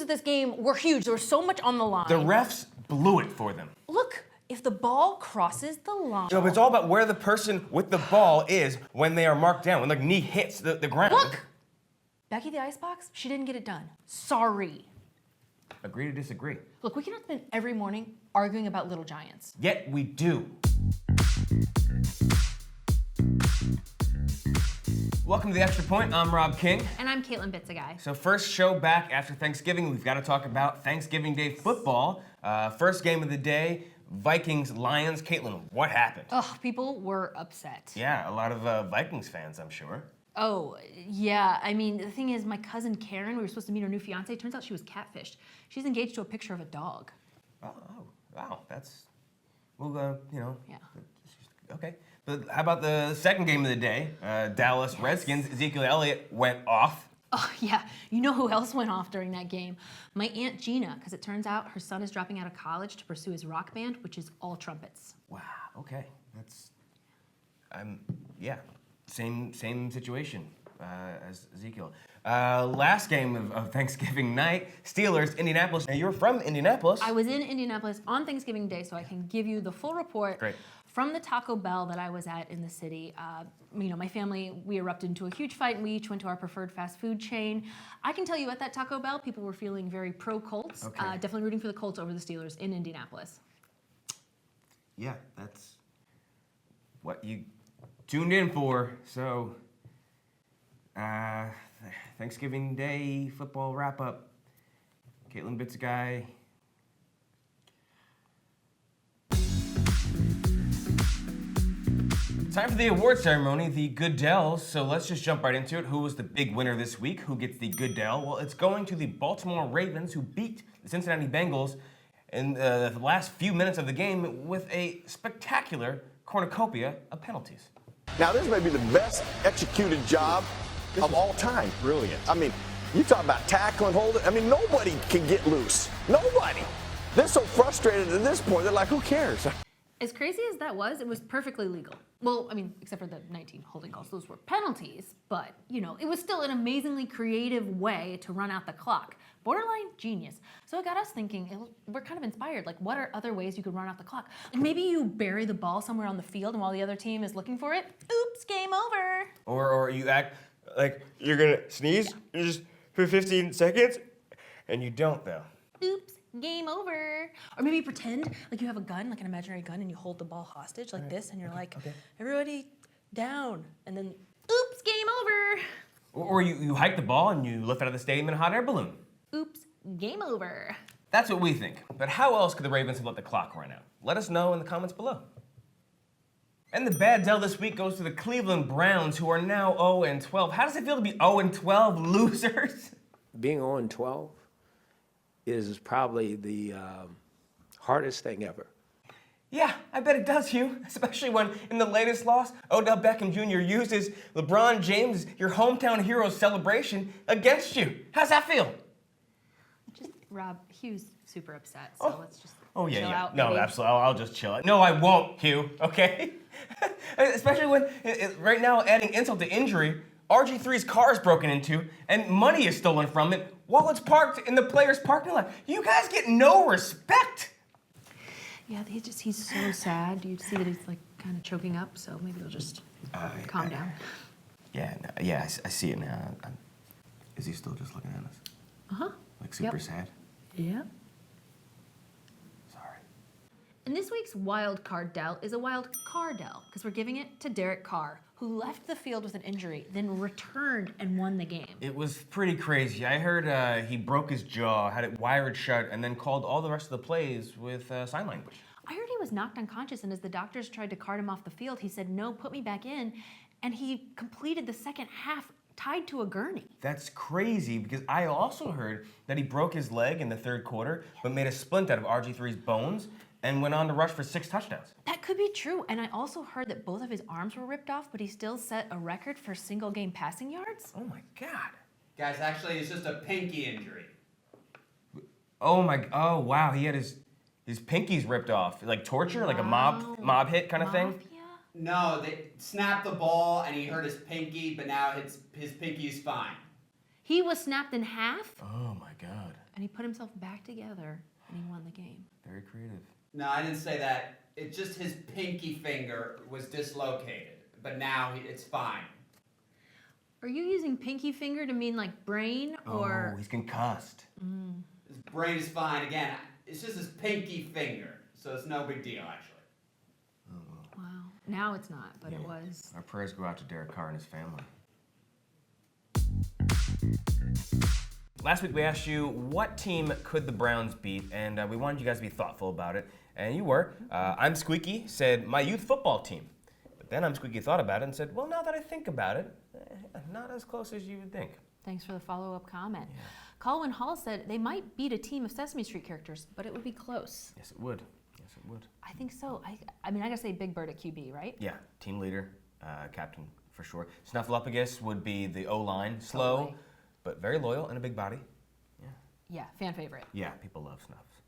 this game were huge. There was so much on the line. The refs blew it for them. Look, if the ball crosses the line. No, but it's all about where the person with the ball is when they are marked down, when the knee hits the ground. Look! Becky the Icebox, she didn't get it done. Sorry. Agree to disagree. Look, we cannot spend every morning arguing about little giants. Yet we do. Welcome to The Extra Point. I'm Rob King. And I'm Caitlin Bitzegaio. So first show back after Thanksgiving, we've got to talk about Thanksgiving Day football. First game of the day, Vikings-Lions. Caitlin, what happened? Oh, people were upset. Yeah, a lot of Vikings fans, I'm sure. Oh, yeah. I mean, the thing is, my cousin Karen, we were supposed to meet her new fiance. Turns out she was catfished. She's engaged to a picture of a dog. Oh, wow. That's, well, Yeah. Okay. But how about the second game of the day? Dallas Redskins, Ezekiel Elliott went off. Oh, yeah. You know who else went off during that game? My Aunt Gina, because it turns out her son is dropping out of college to pursue his rock band, which is all trumpets. Wow, okay. That's, yeah, same situation as Ezekiel. Last game of Thanksgiving night, Steelers, Indianapolis. Now, you're from Indianapolis. I was in Indianapolis on Thanksgiving Day, so I can give you the full report. Great. From the Taco Bell that I was at in the city. My family, we erupted into a huge fight and we each went to our preferred fast food chain. I can tell you at that Taco Bell, people were feeling very pro-Colts. Okay. Definitely rooting for the Colts over the Steelers in Indianapolis. Yeah, that's what you tuned in for. So, Thanksgiving Day football wrap-up. Caitlin Bitzegaio. Time for the award ceremony, the Goodells. So let's just jump right into it. Who was the big winner this week? Who gets the Goodell? Well, it's going to the Baltimore Ravens, who beat the Cincinnati Bengals in the last few minutes of the game with a spectacular cornucopia of penalties. Now, this may be the best executed job of all time. Brilliant. I mean, you talk about tackling, holding. I mean, nobody can get loose. Nobody. They're so frustrated at this point, they're like, who cares? As crazy as that was, it was perfectly legal. Well, I mean, except for the 19 holding calls. Those were penalties, but, it was still an amazingly creative way to run out the clock. Borderline genius. So it got us thinking, we're kind of inspired. Like, what are other ways you could run out the clock? Like, maybe you bury the ball somewhere on the field, and while the other team is looking for it, oops, game over. Or you act like you're gonna sneeze just for 15 seconds, and you don't, though. Oops, game over. Or maybe pretend like you have a gun, like an imaginary gun, and you hold the ball hostage like this, and you're like, everybody down. And then, oops, game over. Or you hike the ball and you lift out of the stadium in a hot air balloon. Oops, game over. That's what we think. But how else could the Ravens have let the clock run out? Let us know in the comments below. And the bad deal this week goes to the Cleveland Browns, who are now 0-12. How does it feel to be 0-12, losers? Being 0-12 is probably the hardest thing ever. Yeah, I bet it does, Hugh. Especially when, in the latest loss, Odell Beckham Jr. uses LeBron James, your hometown hero's celebration, against you. How's that feel? Just, Rob, Hugh's super upset, so let's just chill out. No, maybe. absolutely. I'll just chill out. No, I won't, Hugh, okay? Especially when, right now, adding insult to injury, RG3's car is broken into, and money is stolen from it while it's parked in the player's parking lot. You guys get no respect. Yeah, he's so sad. You see that he's like kind of choking up, so maybe he'll just calm down. Yeah, I see it now. Is he still just looking at us? Uh-huh. Like super sad? Yeah. Sorry. And this week's wild card Dell is a wild Cardell, because we're giving it to Derek Carr, who left the field with an injury, then returned and won the game. It was pretty crazy. I heard he broke his jaw, had it wired shut, and then called all the rest of the plays with sign language. I heard he was knocked unconscious, and as the doctors tried to cart him off the field, he said, no, put me back in, and he completed the second half tied to a gurney. That's crazy, because I also heard that he broke his leg in the third quarter, but made a splint out of RG3's bones, and went on to rush for 6 touchdowns. That could be true, and I also heard that both of his arms were ripped off, but he still set a record for single-game passing yards. Oh my God. Guys, actually, it's just a pinky injury. Oh wow, he had his pinkies ripped off. Like torture, like a mob hit kind of thing? Mafia? No, they snapped the ball and he hurt his pinky, but now his pinky's fine. He was snapped in half, Oh my God. and he put himself back together, and he won the game. Very creative. No, I didn't say that. It's just his pinky finger was dislocated, but now it's fine. Are you using pinky finger to mean like brain or? Oh, he's concussed. His brain is fine. Again, it's just his pinky finger, so it's no big deal, actually. Wow. Now it's not, but it Yeah. was. Our prayers go out to Derek Carr and his family. Last week we asked you what team could the Browns beat, and we wanted you guys to be thoughtful about it, and you were. I'm Squeaky said my youth football team, but then I'm Squeaky thought about it and said, well, now that I think about it, not as close as you would think. Thanks for the follow-up comment. Colwyn Hall said they might beat a team of Sesame Street characters, but it would be close. Yes, it would. Yes, it would. I think so. I mean, I gotta say Big Bird at QB, right? Yeah, team leader, captain for sure. Snuffleupagus would be the O-line, slow, Totally. but very loyal and a big body. Yeah, fan favorite. Yeah, people love Snuffs.